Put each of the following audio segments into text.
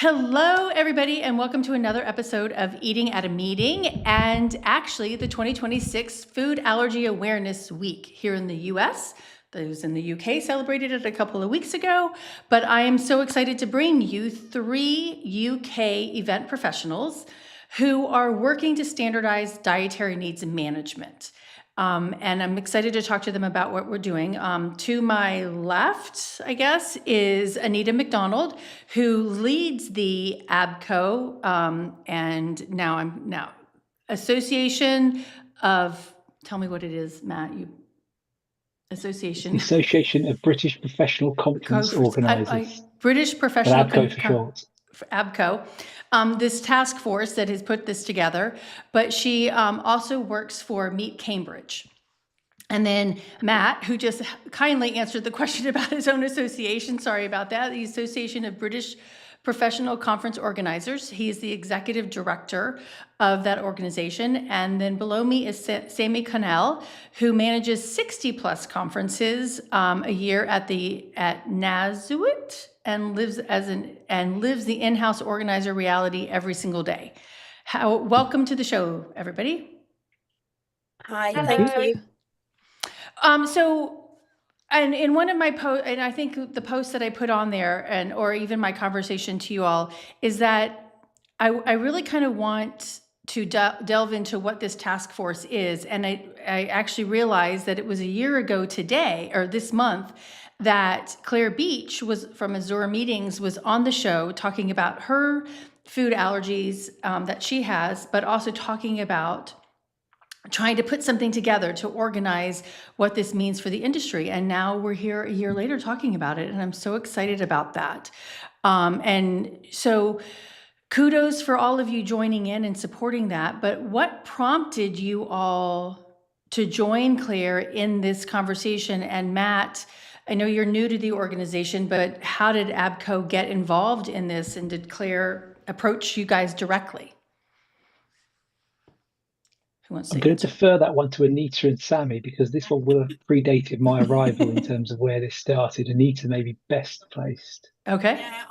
Hello, everybody, and welcome to another episode of Eating at a Meeting, and actually the 2026 Food Allergy Awareness Week here in the US. Those in the UK celebrated it a couple of weeks ago, but I am so excited to bring you 3 UK event professionals who are working to standardize dietary needs management. And I'm excited to talk to them about what we're doing. To my left, I guess, is Anita Macdonald, who leads the ABPCO, and now Association of, tell me what it is, Matt, Association. The Association of British Professional Conference Organisers. British Professional ABPCO for short. ABPCO, this task force that has put this together, but she also works for Meet Cambridge. And then Matt, who just kindly answered the question about his own association, sorry about that, the Association of British Professional Conference Organizers. He's the executive director of that organization. And then below me is Sammy Connell, who manages 60 plus conferences a year at NASUWT and lives the in-house organizer reality every single day. Welcome to the show, everybody. Hi, thank you. And in one of my posts, and I think the post that I put on there, or even my conversation to you all, is that I really kind of want to delve into what this task force is. And I actually realized that it was a year ago today, or this month, that Claire Beach from Azure Meetings was on the show talking about her food allergies that she has, but also talking about trying to put something together to organize what this means for the industry. And now we're here a year later talking about it, and I'm so excited about that. And so kudos for all of you joining in and supporting that. But what prompted you all to join Claire in this conversation? And Matt, I know you're new to the organization, but how did ABPCO get involved in this? And did Claire approach you guys directly? I'm going to defer that one to Anita and Sammy, because this one will have predated my arrival in terms of where this started. Anita may be best placed. Okay. Yeah,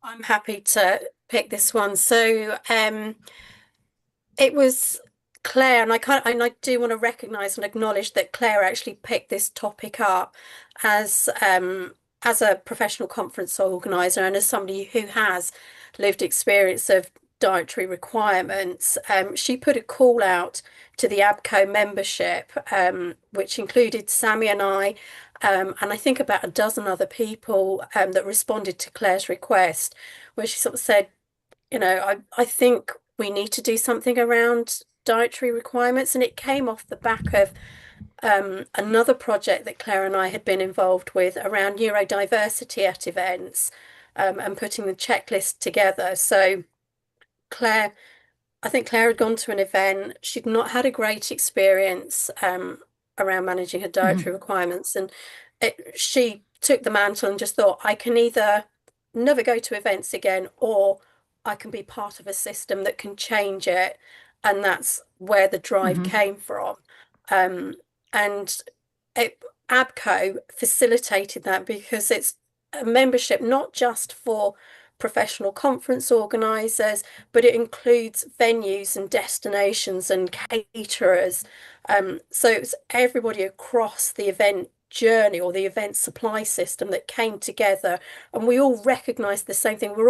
I'm happy to pick this one. So it was Claire, and I do want to recognise and acknowledge that Claire actually picked this topic up as a professional conference organizer and as somebody who has lived experience of dietary requirements. She put a call out to the ABPCO membership, which included Sammy and I, and I think about a dozen other people that responded to Claire's request, where she sort of said, I think we need to do something around dietary requirements. And it came off the back of another project that Claire and I had been involved with around neurodiversity at events, and putting the checklist together. So I think Claire had gone to an event. She'd not had a great experience around managing her dietary requirements. And she took the mantle and just thought, I can either never go to events again, or I can be part of a system that can change it. And that's where the drive came from. And ABPCO facilitated that, because it's a membership not just for professional conference organisers, but it includes venues and destinations and caterers. So it's everybody across the event journey or the event supply system that came together, and we all recognised the same thing. We're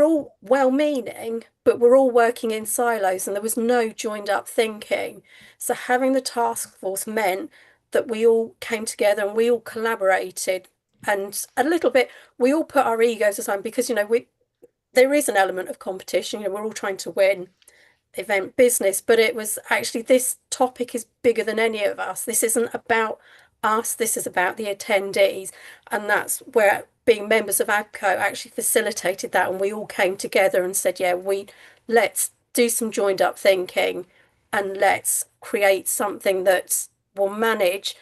all well-meaning, but we're all working in silos, and there was no joined-up thinking. So having the task force meant that we all came together and we all collaborated. And a little bit, we all put our egos aside, because, there is an element of competition. We're all trying to win event business, but it was actually, this topic is bigger than any of us. This isn't about us. This is about the attendees. And that's where being members of ABPCO actually facilitated that. And we all came together and said, yeah, let's do some joined up thinking, and let's create something that will manage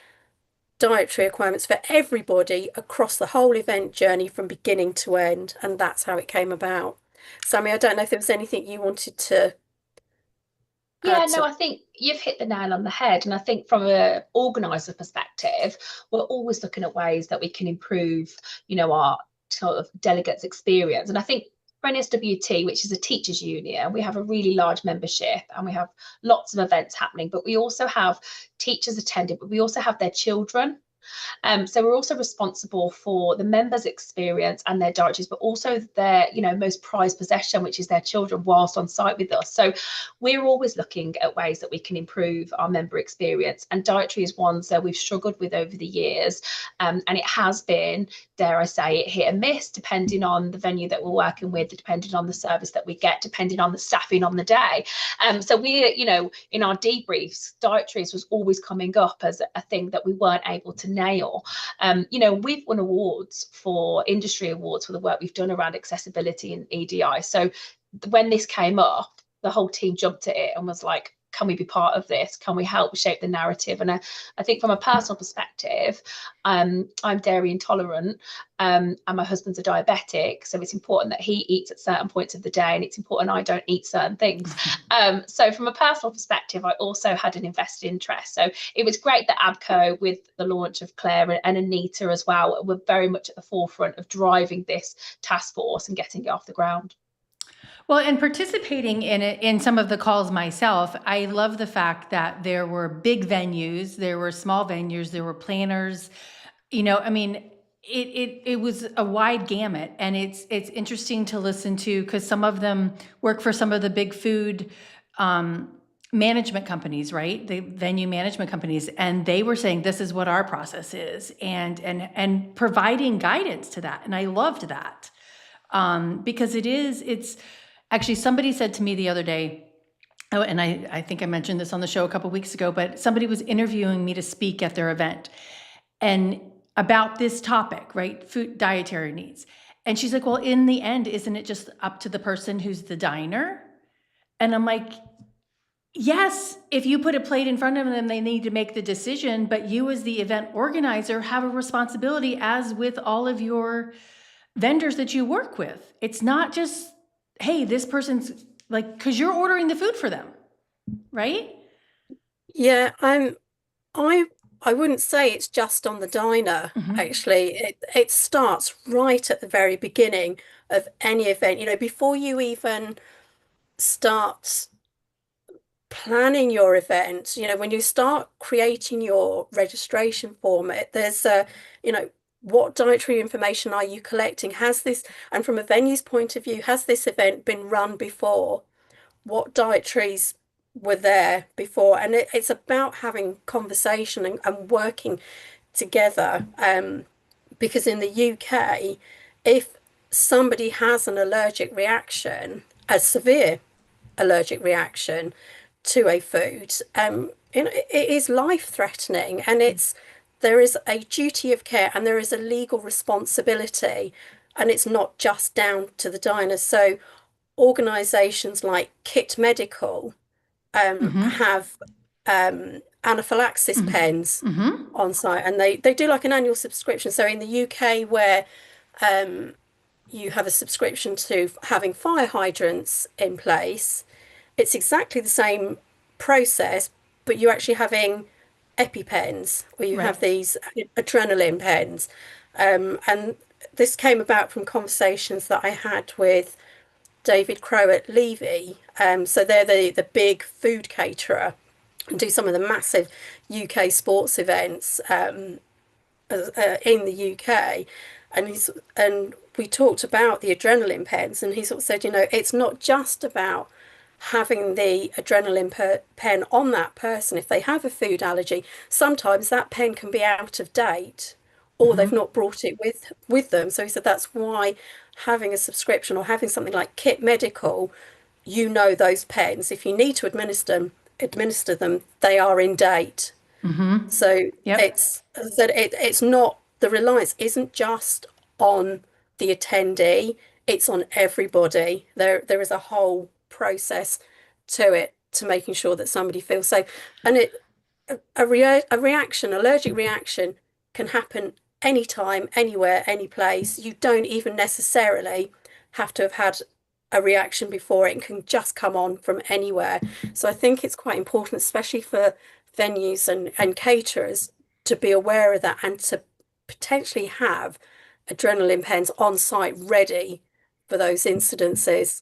dietary requirements for everybody across the whole event journey from beginning to end. And that's how it came about. Sammy, I don't know if there was anything you wanted to I think you've hit the nail on the head. And I think from an organizer perspective, we're always looking at ways that we can improve, our sort of delegates experience. And I think for NASUWT, which is a teachers union, we have a really large membership and we have lots of events happening, but we also have teachers attending, but we also have their children. So we're also responsible for the members' experience and their dietaries, but also their, most prized possession, which is their children, whilst on site with us. So we're always looking at ways that we can improve our member experience. And dietary is one that we've struggled with over the years. And it has been, dare I say it, hit and miss, depending on the venue that we're working with, depending on the service that we get, depending on the staffing on the day. So we, in our debriefs, dietaries was always coming up as a thing that we weren't able to nail. We've won awards for industry awards for the work we've done around accessibility and EDI. So when this came up, the whole team jumped at it and was like, can we be part of this? Can we help shape the narrative? And I think from a personal perspective, I'm dairy intolerant, and my husband's a diabetic, so it's important that he eats at certain points of the day, and it's important I don't eat certain things. So from a personal perspective, I also had an invested interest. So it was great that ABPCO, with the launch of Claire and Anita as well, were very much at the forefront of driving this task force and getting it off the ground. Well, and participating in it, in some of the calls myself, I love the fact that there were big venues, there were small venues, there were planners. It was a wide gamut, and it's interesting to listen to, because some of them work for some of the big food management companies, right? The venue management companies, and they were saying this is what our process is, and providing guidance to that, and I loved that because it's. Actually, somebody said to me the other day, and I think I mentioned this on the show a couple of weeks ago, but somebody was interviewing me to speak at their event and about this topic, right? Food dietary needs. And she's like, well, in the end, isn't it just up to the person who's the diner? And I'm like, yes, if you put a plate in front of them, they need to make the decision, but you as the event organizer have a responsibility, as with all of your vendors that you work with. It's not just, hey, this person's like, because you're ordering the food for them, right? Yeah, I wouldn't say it's just on the diner, actually. It starts right at the very beginning of any event. Before you even start planning your event, when you start creating your registration form, there's what dietary information are you collecting? And from a venue's point of view, has this event been run before? What dietaries were there before? And it's about having conversation and working together. Because in the UK, if somebody has an allergic reaction, a severe allergic reaction to a food, it is life-threatening, and there is a duty of care and there is a legal responsibility, and it's not just down to the diners. So organisations like Kit Medical have anaphylaxis pens on site, and they do like an annual subscription. So in the UK, where you have a subscription to having fire hydrants in place, it's exactly the same process, but you're actually having EpiPens, where you have these adrenaline pens. And this came about from conversations that I had with David Crowe at Levy. So they're the big food caterer and do some of the massive UK sports events in the UK. And we talked about the adrenaline pens, and he sort of said, it's not just about having the adrenaline pen on that person if they have a food allergy. Sometimes that pen can be out of date, or they've not brought it with them. So he said that's why having a subscription or having something like Kit Medical, those pens, if you need to administer them, they are in date. So it's not, the reliance isn't just on the attendee, it's on everybody. There is a whole process to it, to making sure that somebody feels safe. And allergic reaction can happen anytime, anywhere, any place. You don't even necessarily have to have had a reaction before. It can just come on from anywhere. So I think it's quite important, especially for venues and caterers, to be aware of that and to potentially have adrenaline pens on site ready for those incidences.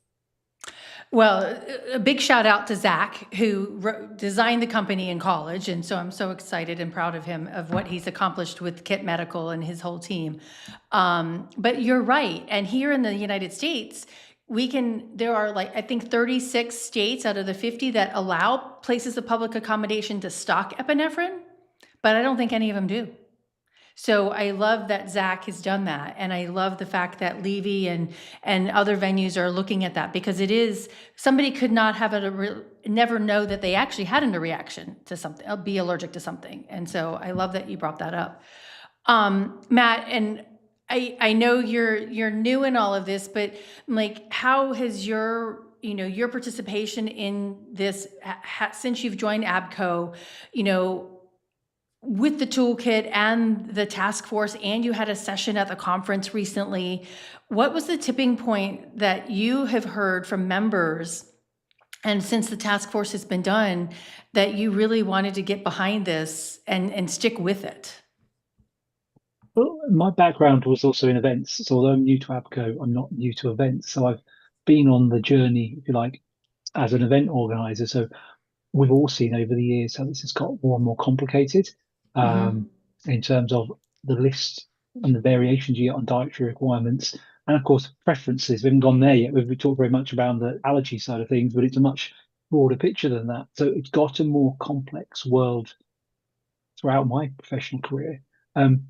Well, a big shout out to Zach, who designed the company in college. And so I'm so excited and proud of him, of what he's accomplished with Kit Medical and his whole team. But you're right. And here in the United States, there are like, I think 36 states out of the 50 that allow places of public accommodation to stock epinephrine, but I don't think any of them do. So I love that Zach has done that. And I love the fact that Levy and other venues are looking at that, because it is, somebody could not have never know that they actually had a reaction to something, be allergic to something. And so I love that you brought that up. Matt, and I know you're new in all of this, but like, how has your participation in this, since you've joined ABPCO, with the toolkit and the task force, and you had a session at the conference recently, what was the tipping point that you have heard from members, and since the task force has been done, that you really wanted to get behind this and stick with it? Well, my background was also in events. So although I'm new to ABPCO, I'm not new to events. So I've been on the journey, if you like, as an event organizer. So we've all seen over the years how this has got more and more complicated. In terms of the list and the variations you get on dietary requirements, and of course preferences. We haven't gone there yet. We've talked very much about the allergy side of things, but it's a much broader picture than that. So it's got a more complex world throughout my professional career, and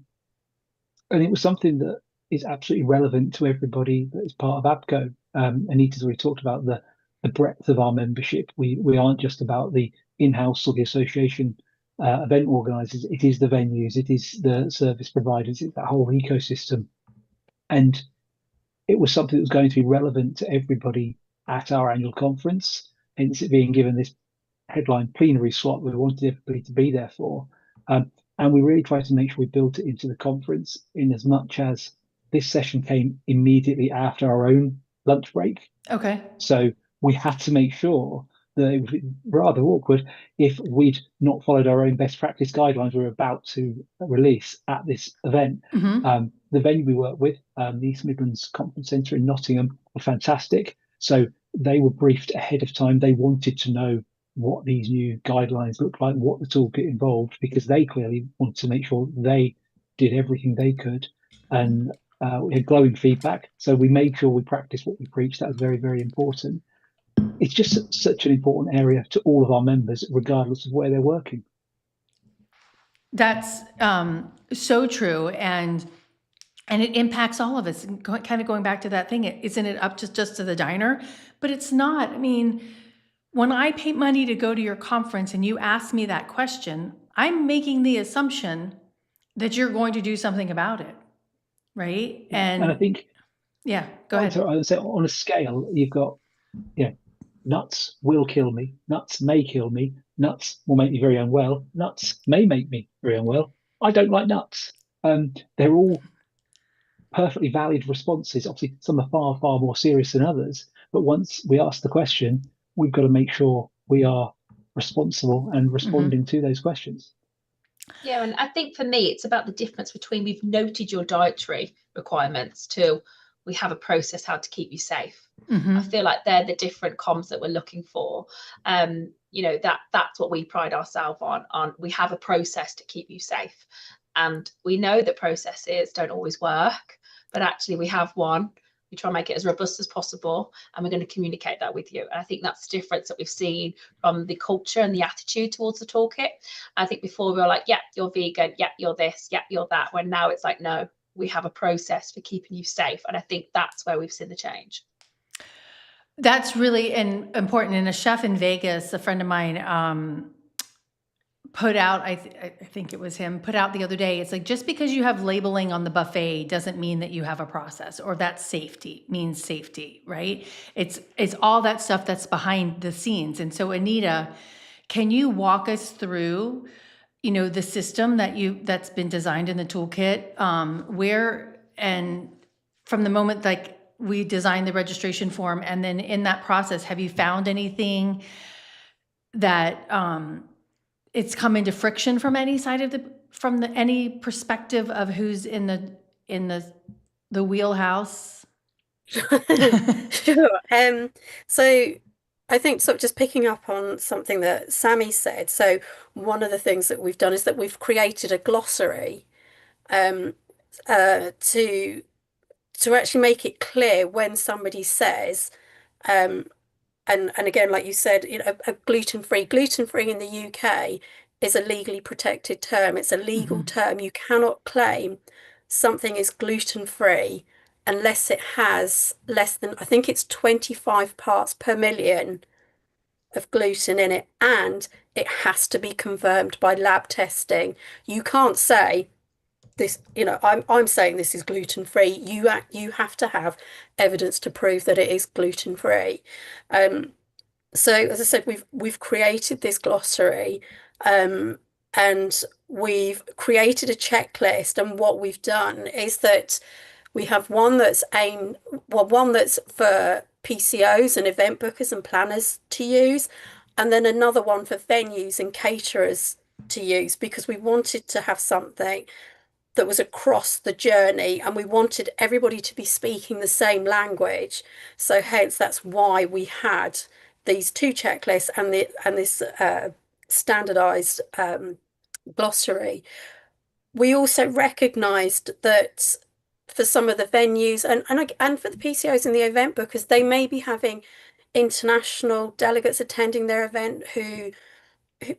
it was something that is absolutely relevant to everybody that is part of ABPCO. Anita's already talked about the breadth of our membership. We aren't just about the in-house or the association event organisers. It is the venues, it is the service providers, it's that whole ecosystem. And it was something that was going to be relevant to everybody at our annual conference, hence it being given this headline plenary slot we wanted everybody to be there for. And we really tried to make sure we built it into the conference, in as much as this session came immediately after our own lunch break. Okay. So we had to make sure that it would be rather awkward if we'd not followed our own best practice guidelines we were about to release at this event. The venue we work with, the East Midlands Conference Centre in Nottingham, were fantastic. So they were briefed ahead of time. They wanted to know what these new guidelines looked like, what the toolkit involved, because they clearly wanted to make sure they did everything they could. And we had glowing feedback. So we made sure we practiced what we preached. That was very, very important. It's just such an important area to all of our members, regardless of where they're working. That's so true. And it impacts all of us. And kind of going back to that thing, isn't it up to just to the diner? But it's not. I mean, when I pay money to go to your conference and you ask me that question, I'm making the assumption that you're going to do something about it, right? And I think, yeah, go ahead. I would say on a scale, you've got, nuts will kill me, nuts may kill me, nuts will make me very unwell, nuts may make me very unwell. I don't like nuts. They're all perfectly valid responses. Obviously, some are far, far more serious than others. But once we ask the question, we've got to make sure we are responsible and responding to those questions. Yeah, and I think for me, it's about the difference between we've noted your dietary requirements to we have a process how to keep you safe. I feel like they're the different comms that we're looking for. That's what we pride ourselves on. We have a process to keep you safe. And we know that processes don't always work, but actually we have one. We try and make it as robust as possible, and we're going to communicate that with you. And I think that's the difference that we've seen from the culture and the attitude towards the toolkit. I think before we were like, yeah, you're vegan, yeah, you're this, yeah, you're that. When now it's like, no, we have a process for keeping you safe. And I think that's where we've seen the change. That's really important. And a chef in Vegas, a friend of mine, put out, I think it was him, put out the other day, it's like, just because you have labeling on the buffet doesn't mean that you have a process, or that safety means safety, right? It's all that stuff that's behind the scenes. And so Anita, can you walk us through, the system that's been designed in the toolkit, and from the moment like we designed the registration form, and then in that process, have you found anything that it's come into friction from any side of any perspective of who's in the the wheelhouse? Sure. So I think sort of just picking up on something that Sammy said. So one of the things that we've done is that we've created a glossary um, to actually make it clear when somebody says, um, and again, like you said, a gluten-free in the UK is a legally protected term. It's a legal term. You cannot claim something is gluten-free unless it has less than, I think it's 25 parts per million of gluten in it, and it has to be confirmed by lab testing. You can't say this, I'm saying this is gluten-free. You have to have evidence to prove that it is gluten-free. So as I said, we've created this glossary, and we've created a checklist. And what we've done is that we have one that's for PCOs and event bookers and planners to use, and then another one for venues and caterers to use, because we wanted to have something that was across the journey, and we wanted everybody to be speaking the same language. So hence that's why we had these two checklists and this standardized glossary. We also recognized that for some of the venues and for the PCOs and the event bookers, they may be having international delegates attending their event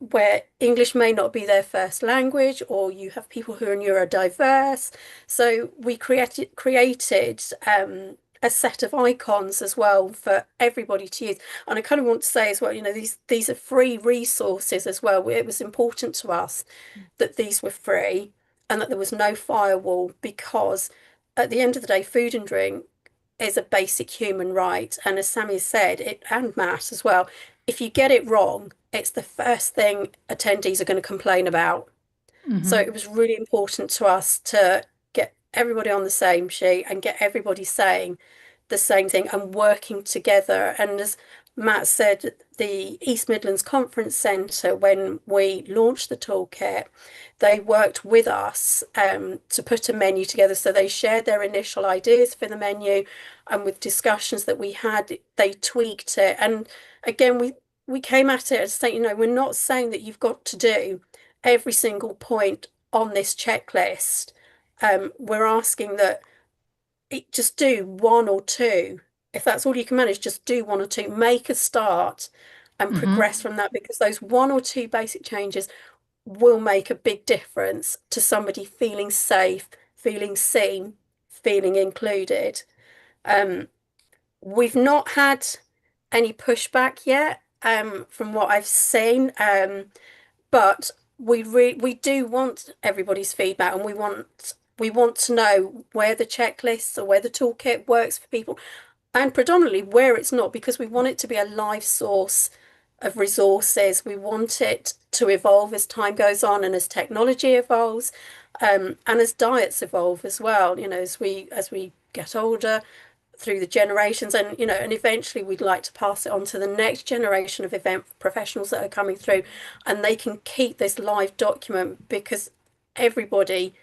where English may not be their first language, or you have people who are neurodiverse. So we created a set of icons as well for everybody to use. And I kind of want to say as well, these are free resources as well. It was important to us that these were free and that there was no firewall, because at the end of the day, food and drink is a basic human right. And as Sammy said, and Matt as well, if you get it wrong, it's the first thing attendees are going to complain about. So it was really important to us to get everybody on the same sheet and get everybody saying the same thing and working together. And as Matt said, the East Midlands Conference Centre, when we launched the toolkit, they worked with us to put a menu together. So they shared their initial ideas for the menu, and with discussions that we had, they tweaked it. And again, we came at it as saying, we're not saying that you've got to do every single point on this checklist. We're asking that just do one or two. If that's all you can manage, just do one or two. Make a start and progress from that, because those one or two basic changes will make a big difference to somebody feeling safe, feeling seen, feeling included. We've not had any pushback yet from what I've seen, but we do want everybody's feedback, and we want to know where the checklists or where the toolkit works for people, and predominantly where it's not, because we want it to be a live source of resources. We want it to evolve as time goes on and as technology evolves, and as diets evolve as well, as we get older through the generations, and and eventually we'd like to pass it on to the next generation of event professionals that are coming through, and they can keep this live document, because everybody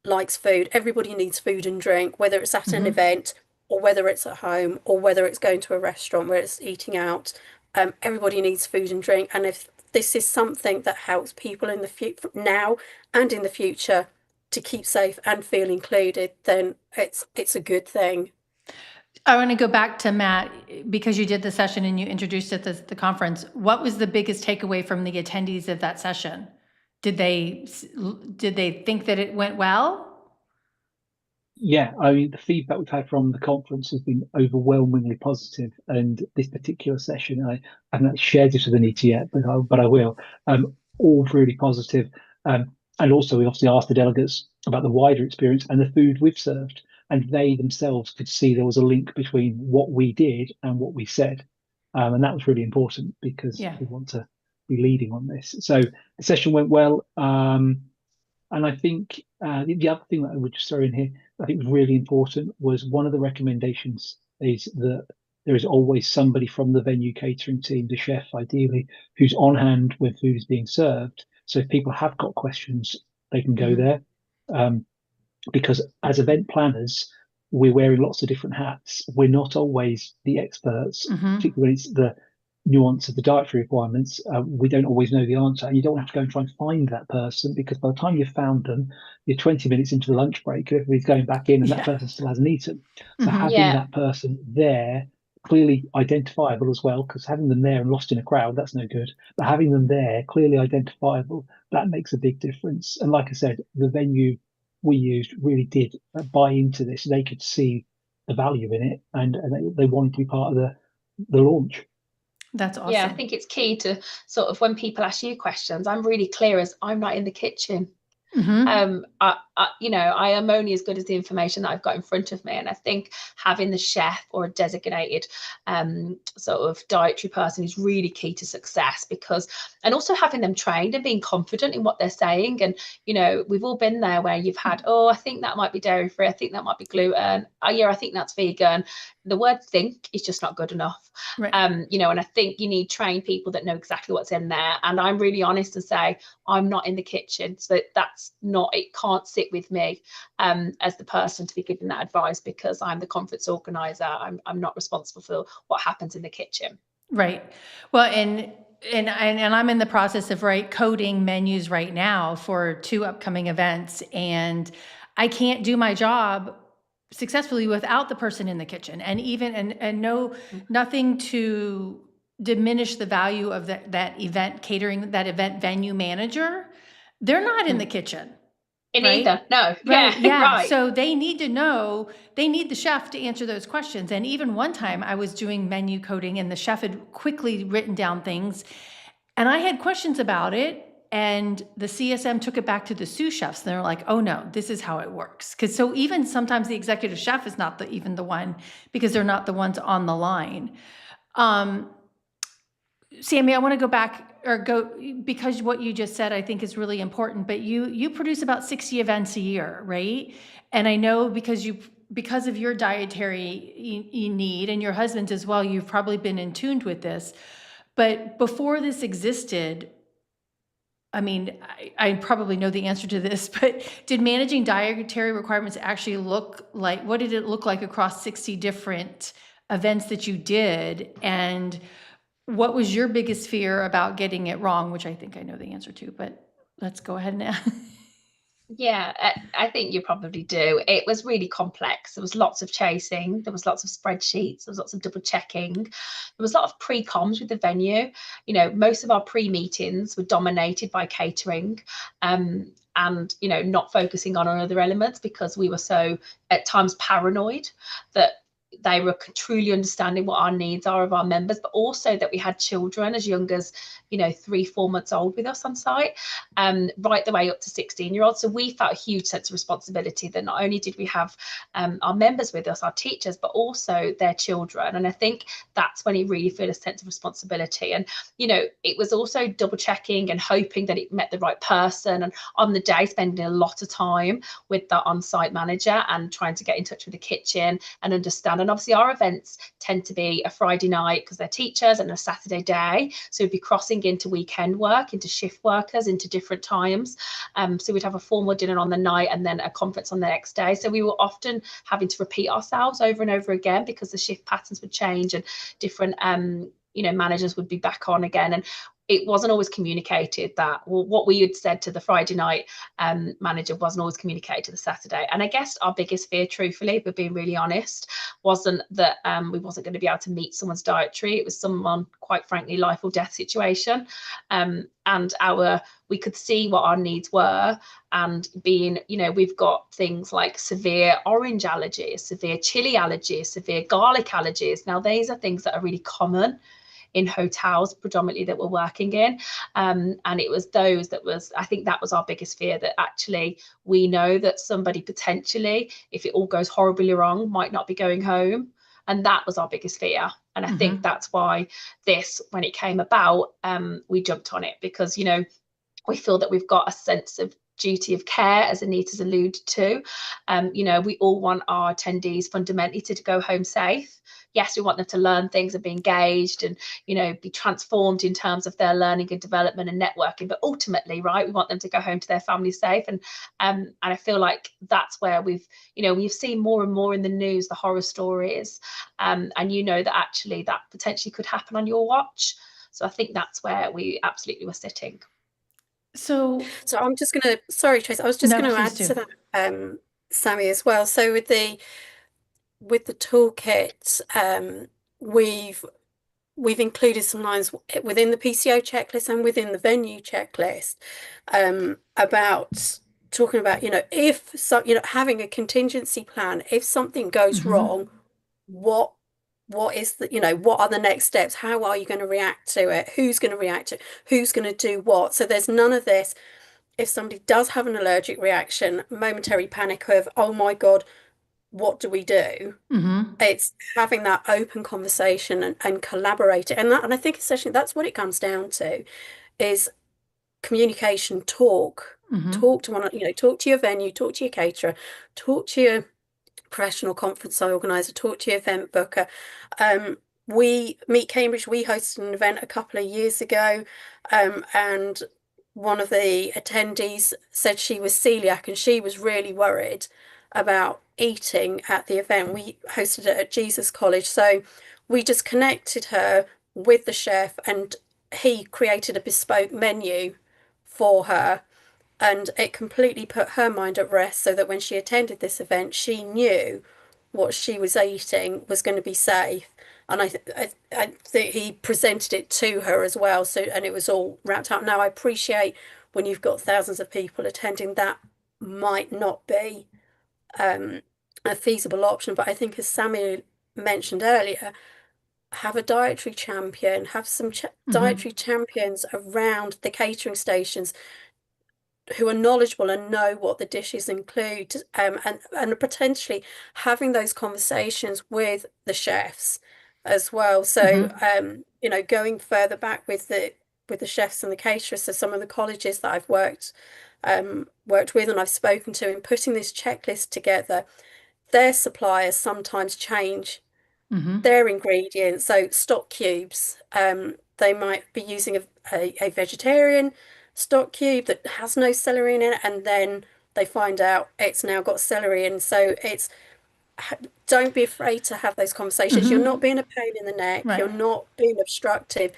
likes food. Everybody needs food and drink, whether it's at an event or whether it's at home or whether it's going to a restaurant where it's eating out. Everybody needs food and drink, and if this is something that helps people in the future, now and in the future, to keep safe and feel included, then it's a good thing. I want to go back to Matt, because you did the session and you introduced it at the conference. What was the biggest takeaway from the attendees of that session? Did they think that it went well? Yeah, I mean, the feedback we've had from the conference has been overwhelmingly positive, and this particular session, I haven't shared this with Anita yet, but I will. All really positive, and also we obviously asked the delegates about the wider experience and the food we've served, and they themselves could see there was a link between what we did and what we said, and that was really important, because we want to be leading on this. So the session went well, and I think the other thing that I would just throw in here, I think was really important, was one of the recommendations is that there is always somebody from the venue catering team, the chef ideally, who's on hand when food is being served. So if people have got questions, they can go there. Because as event planners, we're wearing lots of different hats. We're not always the experts, particularly when it's the nuance of the dietary requirements. We don't always know the answer, and you don't have to go and try and find that person, because by the time you've found them, you're 20 minutes into the lunch break and everybody's going back in and that person still hasn't eaten. So having that person there, clearly identifiable as well, because having them there and lost in a crowd, that's no good. But having them there, clearly identifiable, that makes a big difference. And like I said, the venue we used really did buy into this. They could see the value in it, and they wanted to be part of the launch. That's awesome. Yeah, I think it's key to sort of, when people ask you questions, I'm really clear as I'm not in the kitchen. I am only as good as the information that I've got in front of me, and I think having the chef or a designated sort of dietary person is really key to success, because, and also having them trained and being confident in what they're saying. And we've all been there where you've had, I think that might be dairy free, I think that might be gluten, I think that's vegan. The word think is just not good enough. Right. And I think you need trained people that know exactly what's in there. And I'm really honest and say, I'm not in the kitchen, so that's not, it can't sit with me as the person to be giving that advice, because I'm the conference organizer. I'm not responsible for what happens in the kitchen. Right. Well, and I'm in the process of coding menus right now for 2 upcoming events, and I can't do my job successfully without the person in the kitchen. And even and no, nothing to diminish the value of that event catering, that event venue manager. They're not in the kitchen. Either. No. Right. Yeah. Right. So they need to know, they need the chef to answer those questions. And even one time I was doing menu coding and the chef had quickly written down things and I had questions about it. And the CSM took it back to the sous chefs. And they're like, oh no, this is how it works. So even sometimes the executive chef is not even the one, because they're not the ones on the line. Sammy, I want to go back because what you just said, I think is really important, but you produce about 60 events a year, right? And I know because of your dietary need and your husband's as well, you've probably been in tune with this, but before this existed, I mean, I probably know the answer to this, but did managing dietary requirements actually look like, what did it look like across 60 different events that you did? And what was your biggest fear about getting it wrong, which I think I know the answer to, but let's go ahead now. Yeah, I think you probably do. It was really complex. There was lots of chasing. There was lots of spreadsheets. There was lots of double checking. There was a lot of pre-coms with the venue. Most of our pre-meetings were dominated by catering, and not focusing on other elements, because we were so at times paranoid that they were truly understanding what our needs are of our members, but also that we had children as young as 3-4 months old with us on site, right the way up to 16-year-olds. So we felt a huge sense of responsibility that not only did we have our members with us, our teachers, but also their children. And I think that's when you really feel a sense of responsibility. And it was also double checking and hoping that it met the right person, and on the day spending a lot of time with the on-site manager and trying to get in touch with the kitchen and understand. And obviously our events tend to be a Friday night because they're teachers, and a Saturday day, so we'd be crossing into weekend work, into shift workers, into different times. So we'd have a formal dinner on the night and then a conference on the next day. So we were often having to repeat ourselves over and over again, because the shift patterns would change and different managers would be back on again. And it wasn't always communicated that, well, what we had said to the Friday night manager wasn't always communicated to the Saturday. And I guess our biggest fear, truthfully, if we're being really honest, wasn't that we wasn't going to be able to meet someone's dietary. It was someone, quite frankly, life or death situation. And we could see what our needs were, and being, we've got things like severe orange allergies, severe chili allergies, severe garlic allergies. Now, these are things that are really common in hotels predominantly that we're working in, and it was those I think that was our biggest fear, that actually we know that somebody potentially, if it all goes horribly wrong, might not be going home. And that was our biggest fear. And I think that's why when it came about, we jumped on it, because we feel that we've got a sense of duty of care, as Anita's alluded to. You know, we all want our attendees fundamentally to go home safe. Yes, we want them to learn things and be engaged and, you know, be transformed in terms of their learning and development and networking. But ultimately, right, we want them to go home to their family safe. And I feel like that's where we've seen more and more in the news, the horror stories. And you know that actually that potentially could happen on your watch. So I think that's where we absolutely were sitting. So I'm just going to, sorry, Trace, I was just going to add to that, Sammy, as well. So with the toolkit, we've included some lines within the PCO checklist and within the venue checklist about talking about, you know, if so, you know, having a contingency plan, if something goes wrong, what is the, you know, what are the next steps? How are you going to react to it? Who's going to react to it? Who's going to do what? So there's none of this. If somebody does have an allergic reaction, momentary panic of, oh my God, what do we do? It's having that open conversation and collaborating. And I think essentially that's what it comes down to, is communication, talk to one, you know, talk to your venue, talk to your caterer, talk to your professional conference organizer, talk to your event booker. We Meet Cambridge, we hosted an event a couple of years ago, and one of the attendees said she was celiac and she was really worried about eating at the event. We hosted it at Jesus College, so we just connected her with the chef and he created a bespoke menu for her, and it completely put her mind at rest, so that when she attended this event she knew what she was eating was going to be safe. And I think he presented it to her as well, so, and it was all wrapped up. Now I appreciate when you've got thousands of people attending, that might not be a feasible option, but I think, as Sammy mentioned earlier, have a dietary champion, have some dietary champions around the catering stations who are knowledgeable and know what the dishes include, and potentially having those conversations with the chefs as well. So you know, going further back with the chefs and the caterers, so some of the colleges that I've worked with and I've spoken to in putting this checklist together, their suppliers sometimes change their ingredients. So stock cubes, they might be using a vegetarian stock cube that has no celery in it, and then they find out it's now got celery in. So it's, don't be afraid to have those conversations. You're not being a pain in the neck, you're not being obstructive.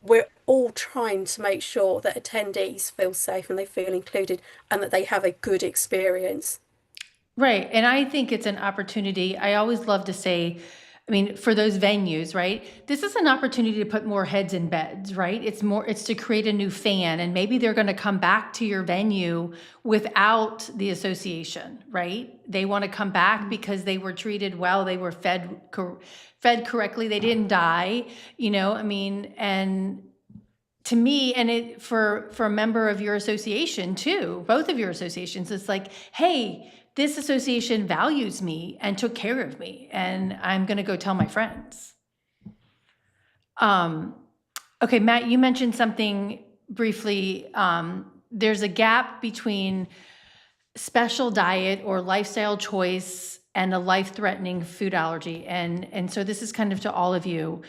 We're all trying to make sure that attendees feel safe and they feel included and that they have a good experience. Right. And I think it's an opportunity. I always love to say, I mean, for those venues, right? This is an opportunity to put more heads in beds, right? It's to create a new fan, and maybe they're going to come back to your venue without the association, right? They want to come back because they were treated well, they were fed correctly, they didn't die, you know, I mean, and to me, and it for a member of your association too, both of your associations, it's like, hey, this association values me and took care of me, and I'm going to go tell my friends. Okay, Matt, you mentioned something briefly. There's a gap between special diet or lifestyle choice and a life-threatening food allergy. And so this is kind of to all of you.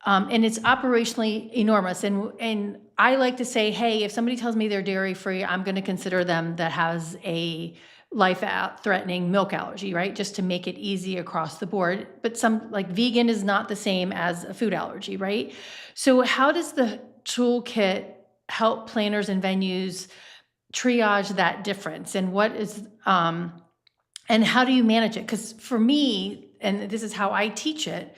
And it's operationally enormous. And I like to say, hey, if somebody tells me they're dairy-free, I'm going to consider them that has a life-threatening milk allergy, right? Just to make it easy across the board. But some, like vegan is not the same as a food allergy, right? So how does the toolkit help planners and venues triage that difference? And what is, and how do you manage it? Because for me, and this is how I teach it,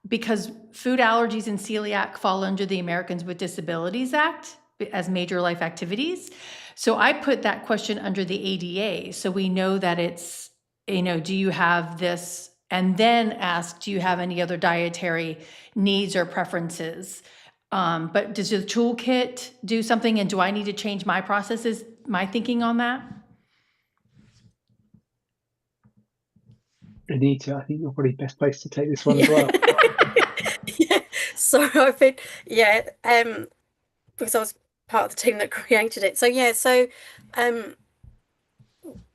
because food allergies and celiac fall under the Americans with Disabilities Act as major life activities. So I put that question under the ADA. So we know that it's, you know, do you have this? And then ask, do you have any other dietary needs or preferences? But does the toolkit do something? And do I need to change my processes, my thinking on that? Anita, I think you're probably best placed to take this one as well. Yeah, so I've been, because I was part of the team that created it. So yeah, so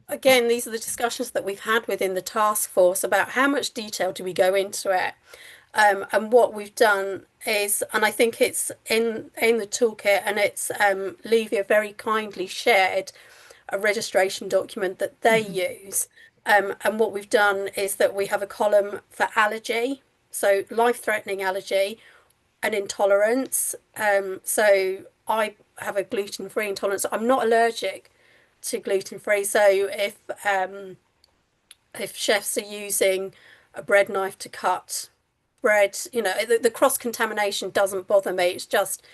again, these are the discussions that we've had within the task force about how much detail do we go into it. And what we've done is, and I think it's in the toolkit, and it's Levia very kindly shared a registration document that they use. And what we've done is that we have a column for allergy, so life-threatening allergy, and intolerance. So I have a gluten-free intolerance. I'm not allergic to gluten-free. So if chefs are using a bread knife to cut bread, you know, the cross-contamination doesn't bother me. It's just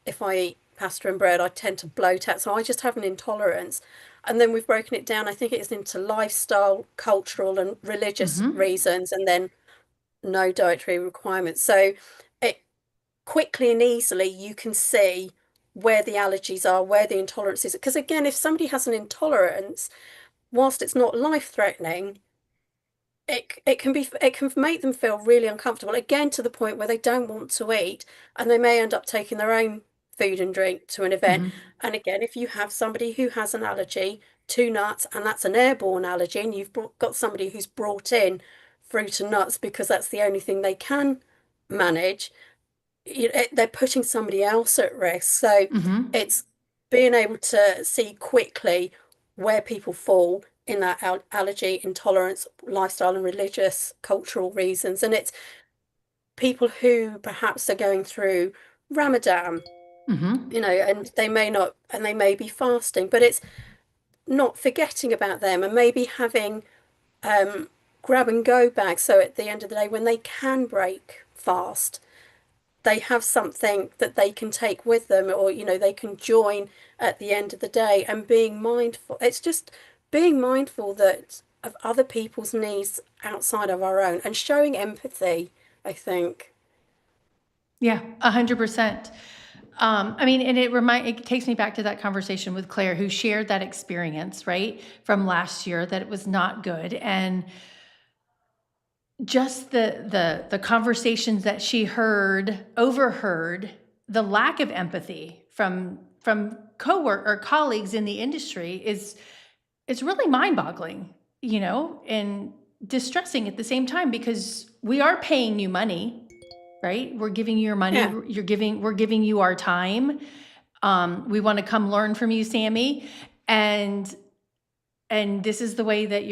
if I eat pasta and bread, I tend to bloat out. So I just have an intolerance. And then we've broken it down, I think it's into lifestyle, cultural and religious reasons, and then no dietary requirements. So it quickly and easily you can see where the allergies are, where the intolerance is. Because again, if somebody has an intolerance, whilst it's not life-threatening, it can make them feel really uncomfortable, again to the point where they don't want to eat, and they may end up taking their own food and drink to an event. And again, if you have somebody who has an allergy to nuts, and that's an airborne allergy, and you've got somebody who's brought in fruit and nuts because that's the only thing they can manage, they're putting somebody else at risk. So it's being able to see quickly where people fall in that allergy, intolerance, lifestyle and religious, cultural reasons. And it's people who perhaps are going through Ramadan, you know, and they may be fasting, but it's not forgetting about them, and maybe having grab and go bags. So at the end of the day, when they can break fast, they have something that they can take with them, or, you know, they can join at the end of the day. And being mindful, it's just being mindful that of other people's needs outside of our own, and showing empathy, I think. Yeah, 100%. I mean, and it takes me back to that conversation with Claire, who shared that experience, right, from last year, that it was not good. And just the conversations that she overheard, the lack of empathy from coworkers or colleagues in the industry it's really mind-boggling, you know, and distressing at the same time, because we are paying you money, right? We're giving you your money. Yeah. We're giving you our time. We want to come learn from you, Sammy. And this is the way that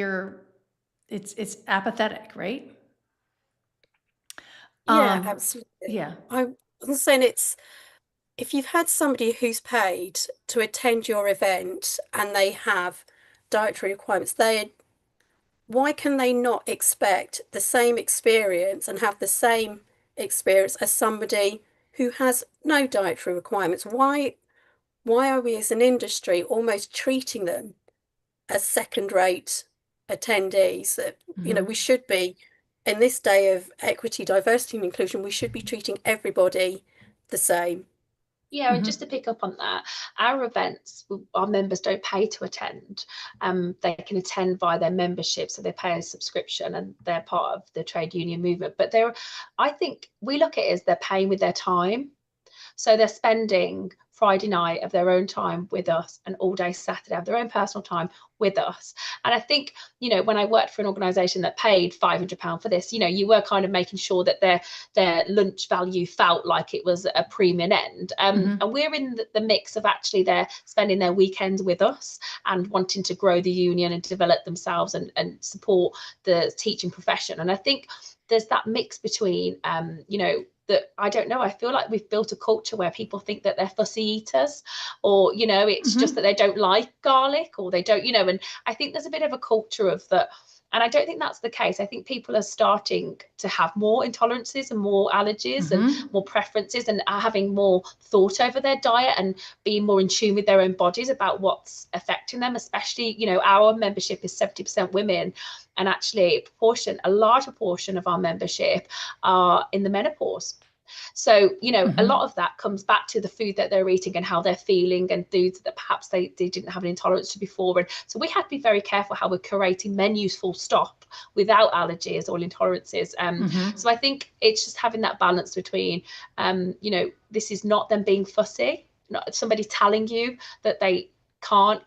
it's apathetic, right? Yeah, absolutely. Yeah. I was saying, it's, if you've had somebody who's paid to attend your event and they have dietary requirements, why can they not expect the same experience and have the same experience as somebody who has no dietary requirements? Why are we as an industry almost treating them as second-rate attendees? That, you know, we should be, in this day of equity, diversity and inclusion, we should be treating everybody the same. Yeah, and just to pick up on that, our events, our members don't pay to attend. They can attend via their membership, so they pay a subscription and they're part of the trade union movement. But I think we look at it as they're paying with their time. So they're spending Friday night of their own time with us, and all day Saturday of their own personal time with us. And I think, you know, when I worked for an organisation that paid £500 for this, you know, you were kind of making sure that their lunch value felt like it was a premium end. And we're in the mix of actually they're spending their weekends with us and wanting to grow the union and develop themselves and support the teaching profession. And I think there's that mix between, you know, that I don't know, I feel like we've built a culture where people think that they're fussy eaters, or, you know, it's just that they don't like garlic, or they don't, you know, and I think there's a bit of a culture of that. And I don't think that's the case. I think people are starting to have more intolerances and more allergies and more preferences, and are having more thought over their diet and being more in tune with their own bodies about what's affecting them, especially, you know, our membership is 70% women, and actually a large proportion of our membership are in the menopause. So, you know, a lot of that comes back to the food that they're eating and how they're feeling, and foods that perhaps they didn't have an intolerance to before. And so we have to be very careful how we're curating menus, full stop, without allergies or intolerances. So I think it's just having that balance between, you know, this is not them being fussy, not somebody telling you that they can,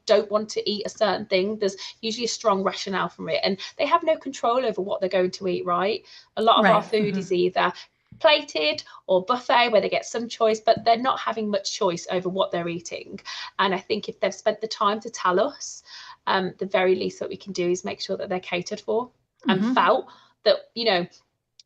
don't want to eat a certain thing, there's usually a strong rationale from it, and they have no control over what they're going to eat, right? A lot of our food is either plated or buffet where they get some choice, but they're not having much choice over what they're eating. And I think if they've spent the time to tell us, the very least that we can do is make sure that they're catered for and felt that, you know,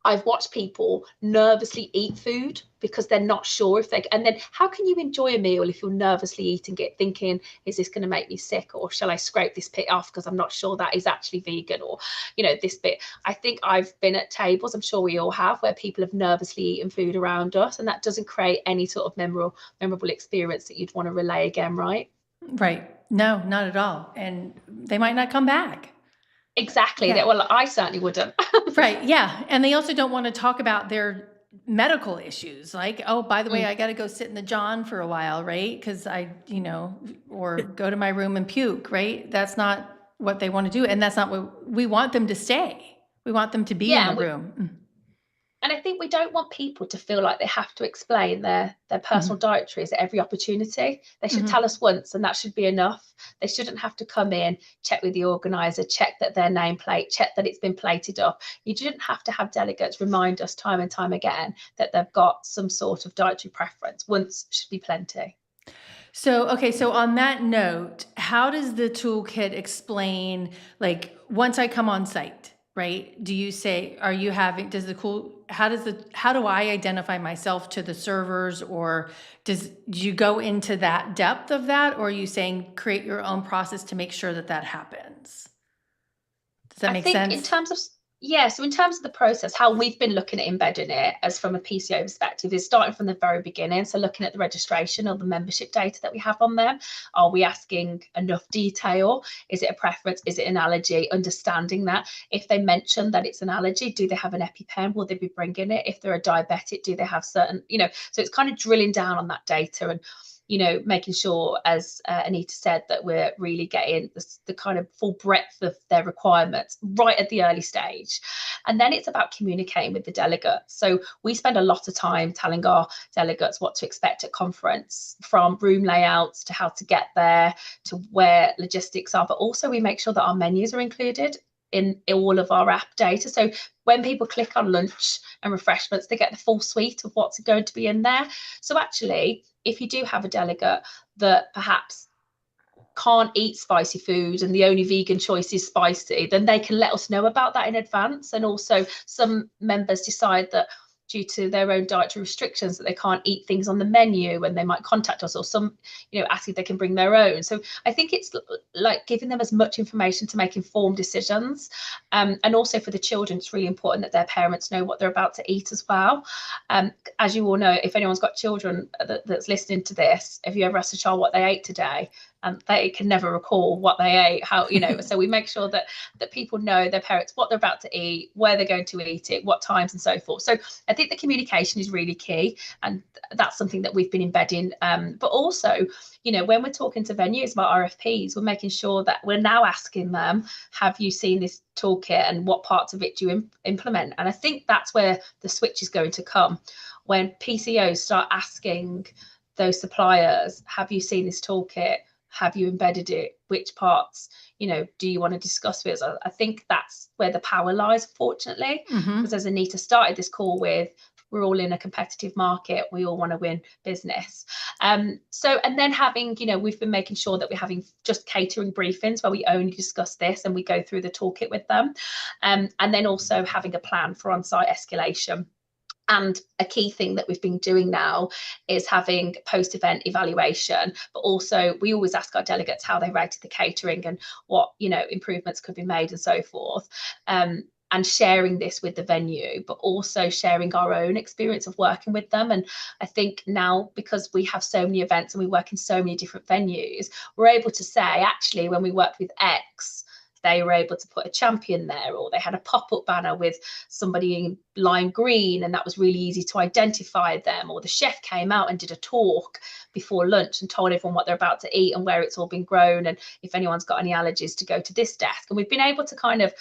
I've watched people nervously eat food because they're not sure if they, and then how can you enjoy a meal if you're nervously eating it, thinking, is this going to make me sick, or shall I scrape this bit off because I'm not sure that is actually vegan, or, you know, this bit. I think I've been at tables, I'm sure we all have, where people have nervously eaten food around us, and that doesn't create any sort of memorable experience that you'd want to relay again, right? Right. No, not at all. And they might not come back. Exactly. Yeah. Well, I certainly wouldn't. Right. Yeah. And they also don't want to talk about their medical issues. Like, oh, by the way, I got to go sit in the John for a while, right? Because or go to my room and puke, right? That's not what they want to do. And that's not what we want them to stay. We want them to be in the room. And I think we don't want people to feel like they have to explain their personal dietaries at every opportunity. They should tell us once, and that should be enough. They shouldn't have to come in, check with the organizer, check that their nameplate, check that it's been plated up. You shouldn't have to have delegates remind us time and time again that they've got some sort of dietary preference. Once should be plenty. So, okay, so on that note, how does the toolkit explain, like, once I come on site, right? Do you say, how do I identify myself to the servers, or do you go into that depth of that, or are you saying create your own process to make sure that that happens? Does that make sense? I think in terms of, so in terms of the process, how we've been looking at embedding it as from a PCO perspective is starting from the very beginning. So looking at the registration or the membership data that we have on them. Are we asking enough detail? Is it a preference? Is it an allergy? Understanding that. If they mention that it's an allergy, do they have an EpiPen? Will they be bringing it? If they're a diabetic, do they have certain, so it's kind of drilling down on that data and, making sure, as Anita said, that we're really getting the kind of full breadth of their requirements right at the early stage. And then it's about communicating with the delegates. So we spend a lot of time telling our delegates what to expect at conference, from room layouts to how to get there, to where logistics are, but also we make sure that our menus are included in all of our app data. So when people click on lunch and refreshments, they get the full suite of what's going to be in there. So actually, if you do have a delegate that perhaps can't eat spicy food and the only vegan choice is spicy, then they can let us know about that in advance. And also some members decide that due to their own dietary restrictions that they can't eat things on the menu, and they might contact us, or some, ask if they can bring their own. So I think it's like giving them as much information to make informed decisions. And also for the children, it's really important that their parents know what they're about to eat as well. As you all know, if anyone's got children that's listening to this, have you ever asked a child what they ate today? And they can never recall what they ate, how, so we make sure that people know, their parents, what they're about to eat, where they're going to eat it, what times, and so forth. So I think the communication is really key, and that's something that we've been embedding. But also, when we're talking to venues about RFPs, we're making sure that we're now asking them, have you seen this toolkit and what parts of it do you implement? And I think that's where the switch is going to come, when PCOs start asking those suppliers, have you seen this toolkit? Have you embedded it? Which parts, do you want to discuss with us? I think that's where the power lies, fortunately, because as Anita started this call with, we're all in a competitive market. We all want to win business. And then having, we've been making sure that we're having just catering briefings where we only discuss this and we go through the toolkit with them. And then also having a plan for on-site escalation. And a key thing that we've been doing now is having post-event evaluation, but also we always ask our delegates how they rated the catering and what, improvements could be made and so forth. And sharing this with the venue, but also sharing our own experience of working with them. And I think now, because we have so many events and we work in so many different venues, we're able to say, actually, when we worked with X, they were able to put a champion there, or they had a pop-up banner with somebody in lime green, and that was really easy to identify them, or the chef came out and did a talk before lunch and told everyone what they're about to eat and where it's all been grown, and if anyone's got any allergies to go to this desk. And we've been able to kind of,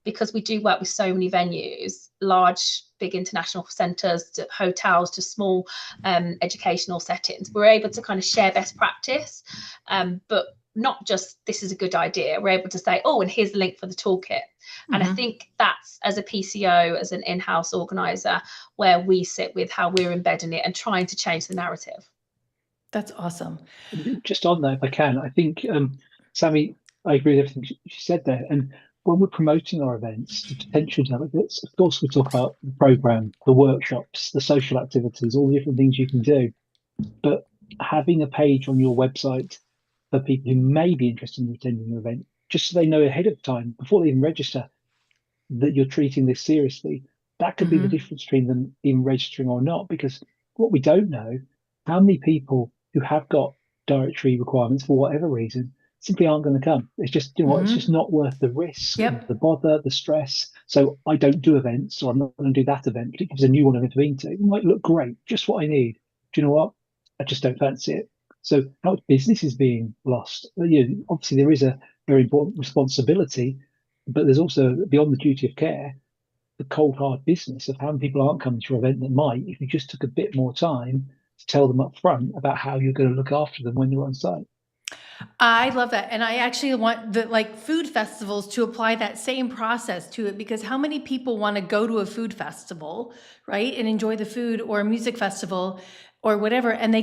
because we do work with so many venues, large big international centres to hotels to small educational settings. We're able to kind of share best practice, but not just this is a good idea. We're able to say, oh, and here's the link for the toolkit. And I think that's, as a PCO, as an in-house organizer, where we sit with how we're embedding it and trying to change the narrative. That's awesome. Just on that, if I can, I think, Sammy, I agree with everything she said there. And when we're promoting our events to potential delegates, of course, we talk about the program, the workshops, the social activities, all the different things you can do. But having a page on your website for people who may be interested in attending your event, just so they know ahead of time, before they even register, that you're treating this seriously, that could be the difference between them even registering or not. Because what we don't know, how many people who have got dietary requirements for whatever reason simply aren't going to come. It's just, you know, it's just not worth the risk, the bother, the stress. So I don't do events, or I'm not going to do that event, particularly if there's a new one I've been to. It might look great, just what I need. Do you know what? I just don't fancy it. So how much business is being lost? You know, obviously there is a very important responsibility, but there's also, beyond the duty of care, the cold hard business of how many people aren't coming to your event that might, if you just took a bit more time to tell them up front about how you're going to look after them when they're on site. I love that. And I actually want the food festivals to apply that same process to it, because how many people want to go to a food festival, right, and enjoy the food, or a music festival or whatever, and they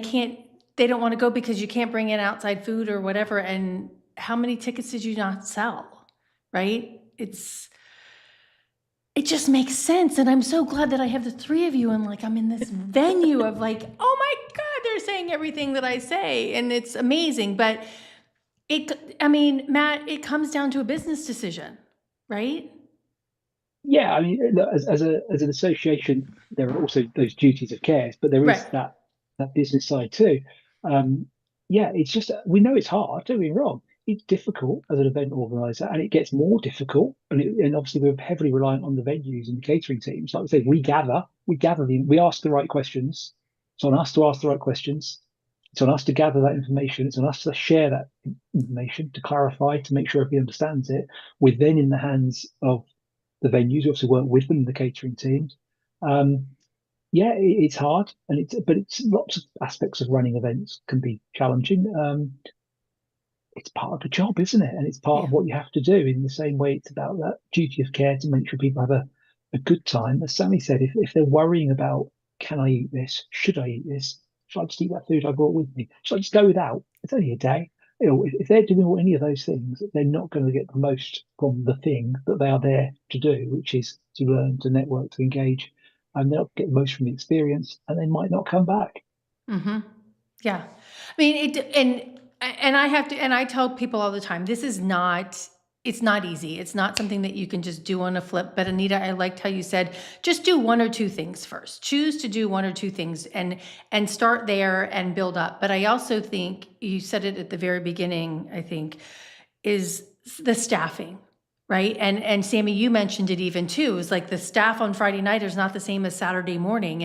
don't want to go because you can't bring in outside food or whatever. And how many tickets did you not sell, right? It just makes sense. And I'm so glad that I have the three of you, and I'm in this venue of oh my God, they're saying everything that I say, and it's amazing. But Matt, it comes down to a business decision, right? Yeah, I mean, look, as an association, there are also those duties of care, but there is that business side too. Yeah, it's just, we know it's hard, don't get me wrong. It's difficult as an event organizer, and it gets more difficult. And obviously we're heavily reliant on the venues and the catering teams. Like I said, we ask the right questions. It's on us to ask the right questions. It's on us to gather that information. It's on us to share that information, to clarify, to make sure everybody understands it. We're then in the hands of the venues. We also work with them, the catering teams. Yeah, it's hard, but it's lots of aspects of running events can be challenging. It's part of the job, isn't it? And it's part of what you have to do. In the same way, it's about that duty of care to make sure people have a good time. As Sammy said, if they're worrying about, can I eat this? Should I eat this? Should I just eat that food I brought with me? Should I just go without? It's only a day. You know, if they're doing any of those things, they're not going to get the most from the thing that they are there to do, which is to learn, to network, to engage, and they'll get the most from the experience, and they might not come back. Yeah, I mean, and I have to, and I tell people all the time, it's not easy. It's not something that you can just do on a flip. But Anita, I liked how you said, just do one or two things first. Choose to do one or two things and start there and build up. But I also think, you said it at the very beginning, I think, is the staffing, right? And Sammy, you mentioned it even too. It was the staff on Friday night is not the same as Saturday morning.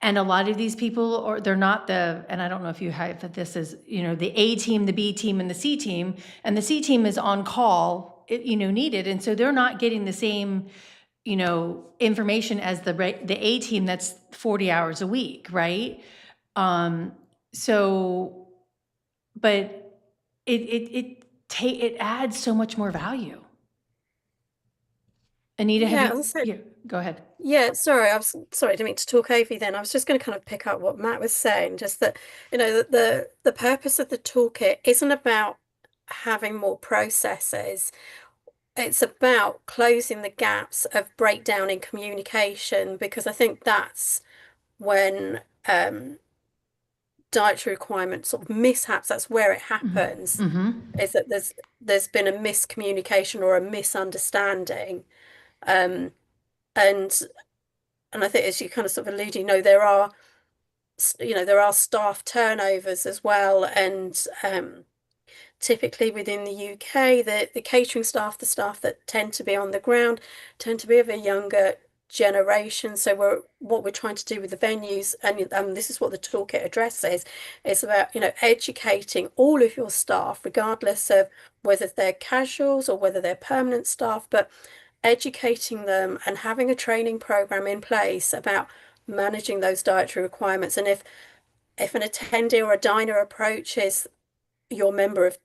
And a lot of these people, or they're not and I don't know if you have this as, the A team, the B team, and the C team, and the C team is on call, needed. And so they're not getting the same, information as the A team that's 40 hours a week, right? So, but it adds so much more value. Anita, go ahead. Yeah, sorry, I didn't mean to talk over you then. I was just going to kind of pick up what Matt was saying, just that, the purpose of the toolkit isn't about having more processes. It's about closing the gaps of breakdown in communication, because I think that's when dietary requirements sort of mishaps, that's where it happens, is that there's been a miscommunication or a misunderstanding. And I think, as you kind of sort of alluded, there are staff turnovers as well, and typically within the UK, the catering staff, the staff that tend to be on the ground, tend to be of a younger generation. So what we're trying to do with the venues, and this is what the toolkit addresses, is about educating all of your staff, regardless of whether they're casuals or whether they're permanent staff, but educating them and having a training program in place about managing those dietary requirements. And if an attendee or a diner approaches your member of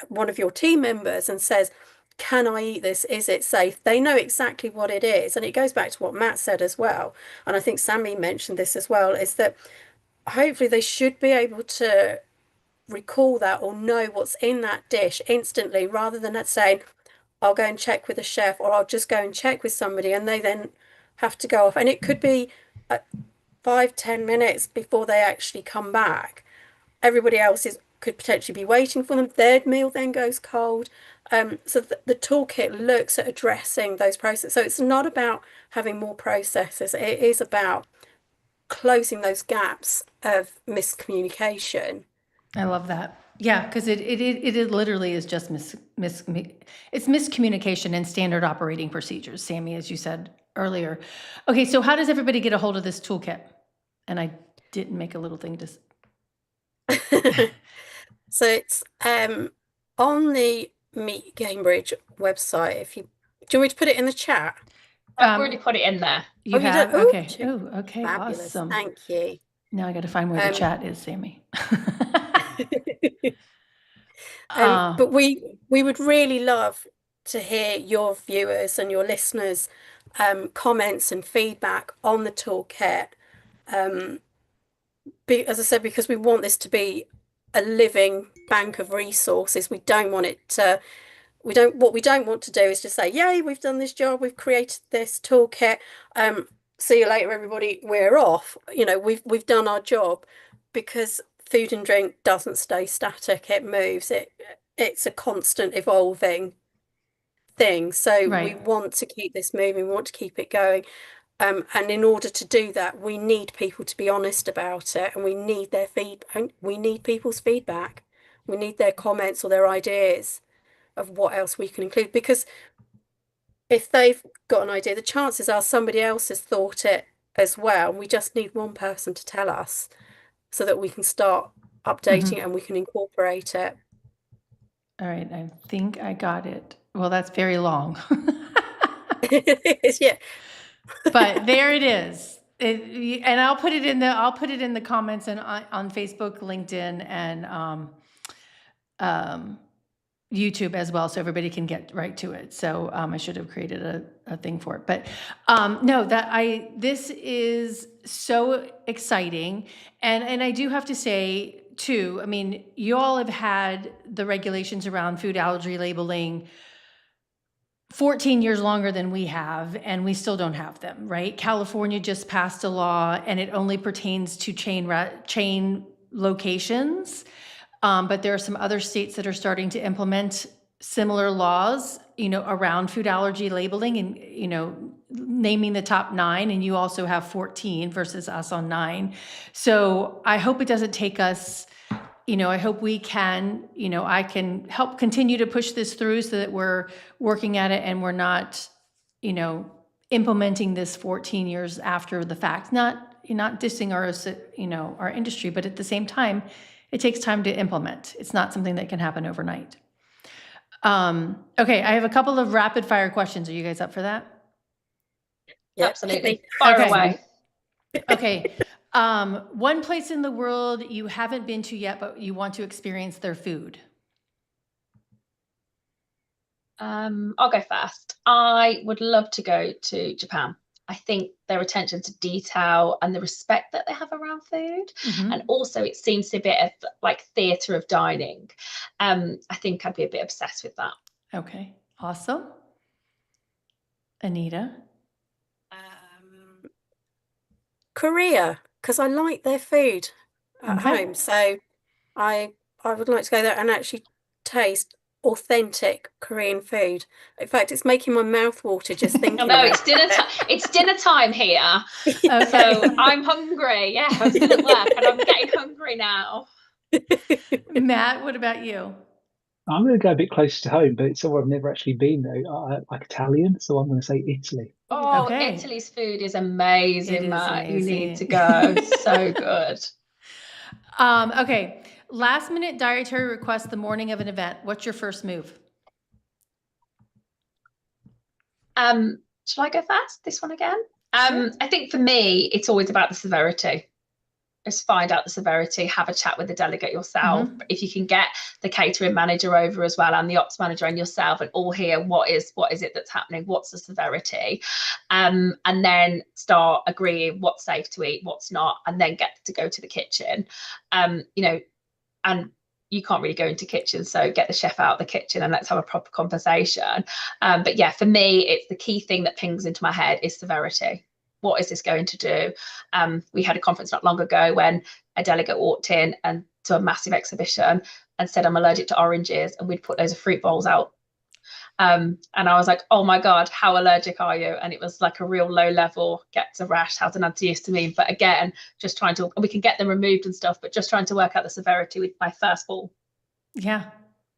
one of your team members and says, can I eat this? Is it safe? They know exactly what it is. And it goes back to what Matt said as well. And I think Sammy mentioned this as well, is that hopefully they should be able to recall that or know what's in that dish instantly, rather than saying, I'll go and check with a chef, or I'll just go and check with somebody, and they then have to go off. And it could be 5-10 minutes before they actually come back. Everybody else could potentially be waiting for them. Their meal then goes cold. So the toolkit looks at addressing those processes. So it's not about having more processes. It is about closing those gaps of miscommunication. I love that. Yeah, because it literally is just it's miscommunication and standard operating procedures, Sammy, as you said earlier. Okay, so how does everybody get a hold of this toolkit? And I didn't make a little thing to. So it's on the Meet Cambridge website. Do you want me to put it in the chat? I've already put it in there. You have? Ooh, Okay. Oh, okay. fabulous. Awesome. Thank you. Now I got to find where the chat is, Sammy. But we would really love to hear your viewers and your listeners' comments and feedback on the toolkit. As I said, because we want this to be a living bank of resources. We don't want it to. What we don't want to do is just say, "Yay, we've done this job. We've created this toolkit. See you later, everybody. We're off." We've done our job, because food and drink doesn't stay static. It moves. It's a constant evolving thing. So we want to keep this moving. We want to keep it going. And in order to do that, we need people to be honest about it, and we need their feedback. We need people's feedback. We need their comments or their ideas of what else we can include, because if they've got an idea, the chances are somebody else has thought it as well. We just need one person to tell us, so that we can start updating it and we can incorporate it. All right, I think I got it. Well, that's very long. Yeah. But there it is. And I'll put it in the comments and on Facebook, LinkedIn, and YouTube as well, so everybody can get right to it. So I should have created a thing for it, but no, this is so exciting, and I do have to say too. I mean, you all have had the regulations around food allergy labeling 14 years longer than we have, and we still don't have them, right? California just passed a law, and it only pertains to chain locations. But there are some other states that are starting to implement similar laws, around food allergy labeling, and, naming the top 9, and you also have 14 versus us on 9. So I hope it doesn't take us, I hope we can, I can help continue to push this through so that we're working at it and we're not, implementing this 14 years after the fact. Not dissing our industry, but at the same time, it takes time to implement. It's not something that can happen overnight. Okay, I have a couple of rapid fire questions. Are you guys up for that? Yeah, absolutely. Fire away. Okay. One place in the world you haven't been to yet, but you want to experience their food. I'll go first. I would love to go to Japan. I think their attention to detail and the respect that they have around food, and also it seems to be a bit of like theatre of dining. I think I'd be a bit obsessed with that. Okay, awesome. Anita? Korea, because I like their food at home. So I would like to go there and actually taste authentic Korean food. In fact, it's making my mouth water just thinking. No, it's dinner time. It's dinner time here. Okay. So I'm hungry. Yeah, I was still at work and I'm getting hungry now. Matt, what about you? I'm going to go a bit closer to home, but it's somewhere I've never actually been though. I like Italian, so I'm going to say Italy. Oh, okay. Italy's food is amazing, Matt. You need to go. So good. Okay. Last minute dietary request the morning of an event. What's your first move? Shall I go first? This one again? Sure. I think for me, it's always about the severity. Just find out the severity, have a chat with the delegate yourself. If you can get the catering manager over as well, and the ops manager and yourself, and all hear what is it that's happening, what's the severity, and then start agreeing what's safe to eat, what's not, and then get to go to the kitchen. And you can't really go into kitchen, so get the chef out of the kitchen and let's have a proper conversation. But yeah, for me, it's the key thing that pings into my head is severity. What is this going to do? We had a conference not long ago when a delegate walked in and to a massive exhibition and said, I'm allergic to oranges, and we'd put loads of fruit bowls out. And I was like, oh my God, how allergic are you? And it was like a real low level, gets a rash, has an antihistamine. But again, just trying to, we can get them removed and stuff, but just trying to work out the severity with my first ball. Yeah.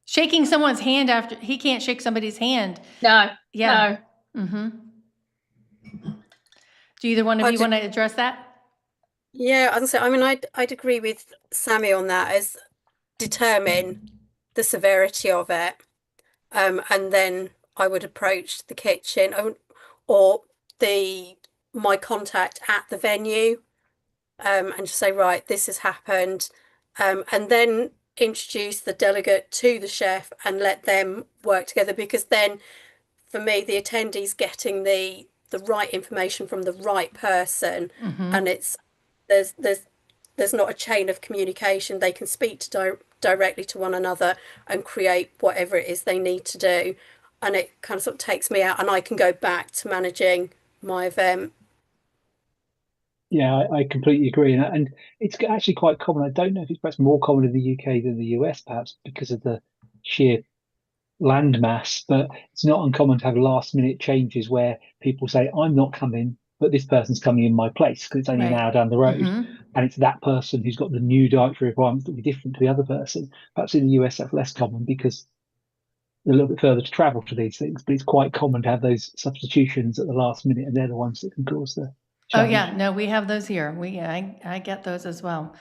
Shaking someone's hand after, he can't shake somebody's hand. No. Yeah. No. Do either one of you want to address that? Yeah, as I say, I mean, I'd agree with Sammy on that, as determine the severity of it. And then I would approach the kitchen or my contact at the venue, and just say, right, this has happened, and then introduce the delegate to the chef and let them work together, because then for me the attendee's getting the right information from the right person, and there's not a chain of communication. They can speak to directly to one another and create whatever it is they need to do, and it kind of sort of takes me out and I can go back to managing my event. Yeah, I completely agree, and it's actually quite common. I don't know if it's perhaps more common in the UK than the US, perhaps because of the sheer landmass, but it's not uncommon to have last minute changes where people say, I'm not coming, but this person's coming in my place because it's only an hour down the road. And it's that person who's got the new dietary requirements that will be different to the other person. Perhaps in the US that's less common because they're a little bit further to travel to these things, but it's quite common to have those substitutions at the last minute, and they're the ones that can cause the challenge. Oh yeah, no, we have those here. I get those as well.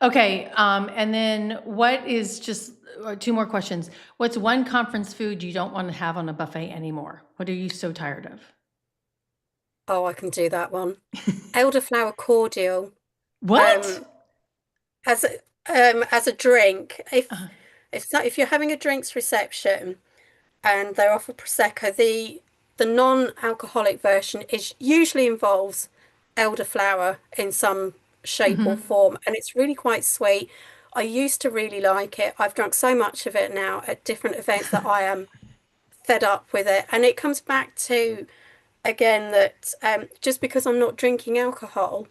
Okay, and then what is just, or two more questions. What's one conference food you don't want to have on a buffet anymore? What are you so tired of? Oh, I can do that one. Elderflower cordial. What? As a drink, if you're having a drinks reception and they offer prosecco, the non-alcoholic version usually involves elderflower in some shape or form, and it's really quite sweet. I used to really like it. I've drunk so much of it now at different events that I am fed up with it, and it comes back to, again, that just because I'm not drinking alcohol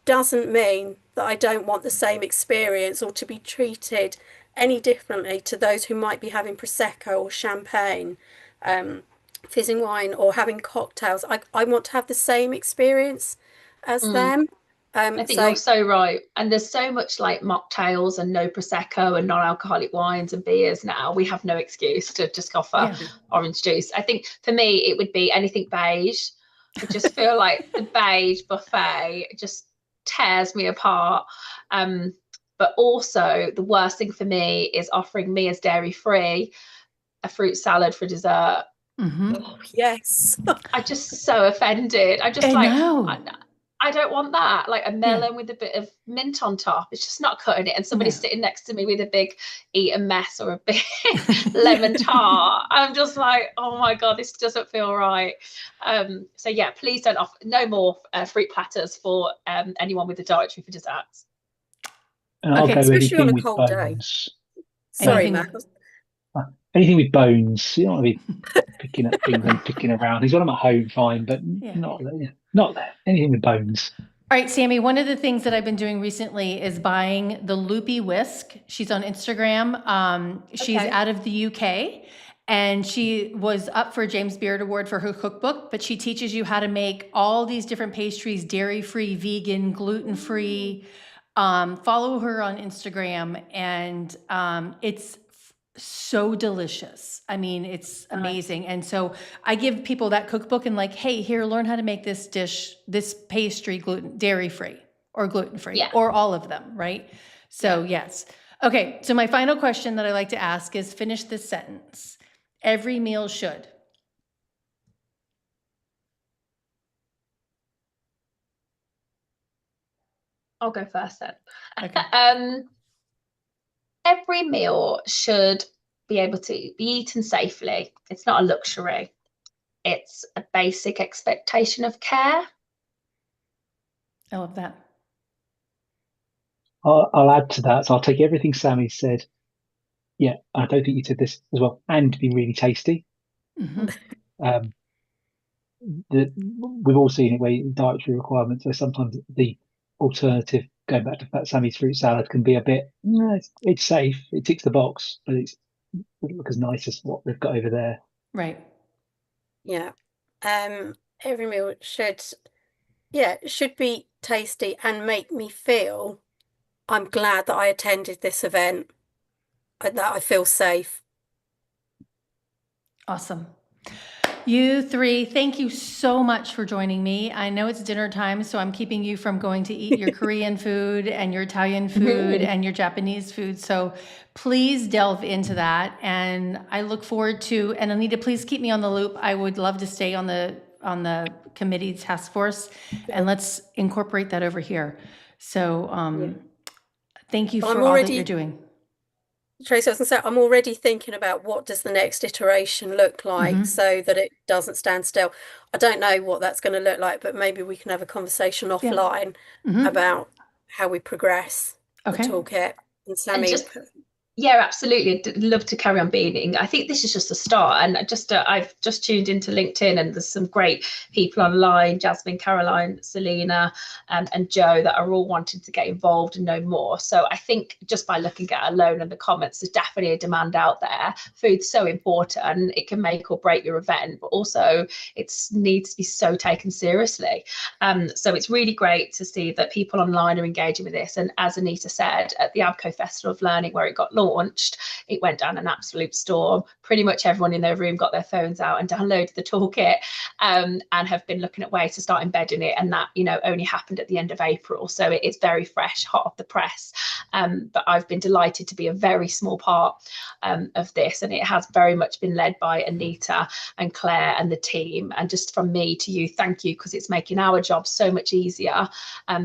doesn't mean that I don't want the same experience or to be treated any differently to those who might be having prosecco or champagne, fizzing wine, or having cocktails. I want to have the same experience as them. I think you're so right. And there's so much like mocktails and no prosecco and non-alcoholic wines and beers now. We have no excuse to just offer orange juice. I think for me it would be anything beige. I just feel like the beige buffet just tears me apart. But also the worst thing for me is offering me as dairy free a fruit salad for dessert. Oh, yes. I'm just so offended. I don't want that. Like a melon with a bit of mint on top. It's just not cutting it. And somebody's sitting next to me with a big eat a mess or a big lemon tart. I'm just like, oh my God, this doesn't feel right. So yeah, please don't offer no more fruit platters for anyone with a dietary for desserts. And I'll go especially on a anything with cold day. bones. Sorry, Matt. Anything with bones. You don't want to be picking up things and picking around. He's got them at home, fine, but not there. Anything with bones. All right, Sammy, one of the things that I've been doing recently is buying the Loopy Whisk. She's on Instagram. She's out of the UK, and she was up for a James Beard Award for her cookbook, but she teaches you how to make all these different pastries, dairy-free, vegan, gluten-free. Follow her on Instagram, and it's so delicious. I mean, it's amazing. And so I give people that cookbook and like, hey, here, learn how to make this dish, this pastry, dairy-free or gluten-free or all of them, right? So yes. Okay, so my final question that I like to ask is finish this sentence. Every meal should. I'll go first then. Okay. Every meal should be able to be eaten safely. It's not a luxury. It's a basic expectation of care. I love that. I'll add to that. So I'll take everything Sammy said. Yeah, I don't think you said this as well, and be really tasty. Mhm. We've all seen it where dietary requirements. So sometimes the alternative, going back to that Sammy's fruit salad, can be a bit. It's safe. It ticks the box, but it doesn't look as nice as what they've got over there. Right. Yeah. Every meal should be tasty and make me feel I'm glad that I attended this event and that I feel safe. Awesome. You three, thank you so much for joining me. I know it's dinner time, so I'm keeping you from going to eat your Korean food and your Italian food and your Japanese food. So please delve into that. And I look forward to, and Anita, please keep me on the loop. I would love to stay on the committee task force, and let's incorporate that over here. So thank you for all that you're doing. Tracy, I was going to say, I'm already thinking about what does the next iteration look like so that it doesn't stand still. I don't know what that's going to look like, but maybe we can have a conversation offline about how we progress the toolkit. And Sammy, yeah, absolutely. I'd love to carry on being. I think this is just a start, and I've just tuned into LinkedIn, and there's some great people online: Jasmine, Caroline, Selena, and Joe, that are all wanting to get involved and know more. So I think just by looking at it alone in the comments, there's definitely a demand out there. Food's so important; it can make or break your event, but also it needs to be so taken seriously. So it's really great to see that people online are engaging with this. And as Anita said, at the ABPCO Festival of Learning, where it got launched, it went down an absolute storm. Pretty much everyone in their room got their phones out and downloaded the toolkit, and have been looking at ways to start embedding it. And that, only happened at the end of April. So it is very fresh, hot off the press. But I've been delighted to be a very small part of this. And it has very much been led by Anita and Claire and the team. And just from me to you, thank you, because it's making our job so much easier.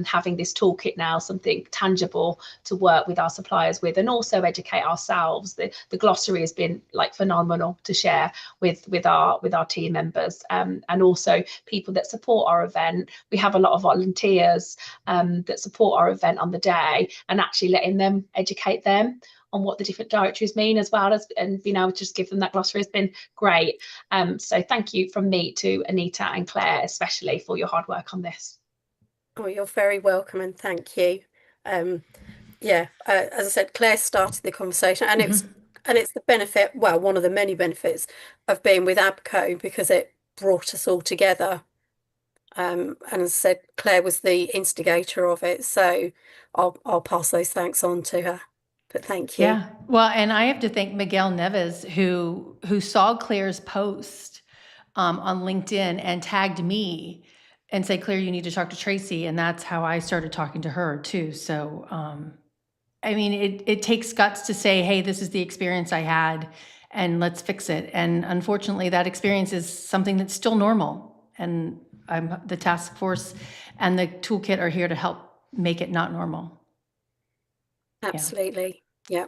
Having this toolkit now, something tangible to work with our suppliers with, and also educate ourselves. The glossary has been phenomenal to share with our team members, and also people that support our event. We have a lot of volunteers that support our event on the day, and actually letting them educate them on what the different dietaries mean, as well as, and being able to just give them that glossary has been great. So thank you from me to Anita and Claire, especially, for your hard work on this. Oh, you're very welcome, and thank you. As I said, Claire started the conversation, and it's the benefit, well, one of the many benefits of being with ABPCO, because it brought us all together. And as I said, Claire was the instigator of it, so I'll pass those thanks on to her. But thank you. Yeah, well, and I have to thank Miguel Neves, who saw Claire's post on LinkedIn and tagged me and said, Claire, you need to talk to Tracy. And that's how I started talking to her too. So, I mean, it takes guts to say, hey, this is the experience I had and let's fix it. And unfortunately, that experience is something that's still normal. And the task force and the toolkit are here to help make it not normal. Absolutely. Yeah.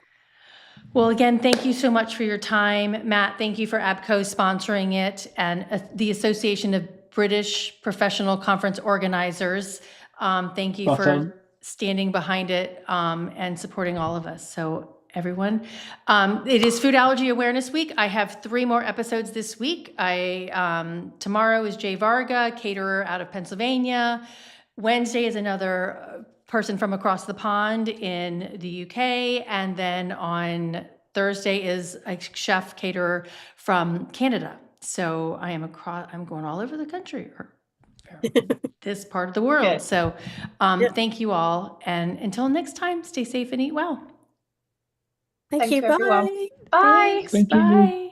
Well, again, thank you so much for your time. Matt, thank you for ABPCO sponsoring it, and the Association of British Professional Conference Organizers. Thank you for standing behind it and supporting all of us. So everyone, it is Food Allergy Awareness Week. I have 3 more episodes this week. Tomorrow is Jay Varga, caterer out of Pennsylvania. Wednesday is another person from across the pond in the UK, and then on Thursday is a chef caterer from Canada. So I'm going all over the country, or this part of the world. Good. So thank you all, and until next time, stay safe and eat well. Thank you. Everyone. Bye. Bye. Thanks. Bye.